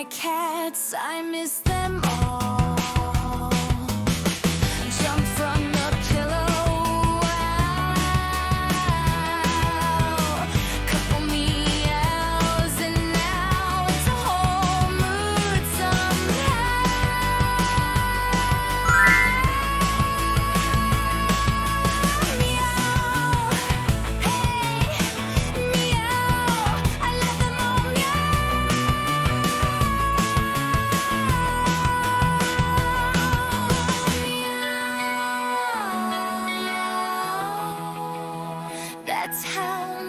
my cats, I miss them all. Jump from the pillow, wow. Couple meows and now it's a whole mood somehow. Meow, hey, meow, I love them all, meow. That's how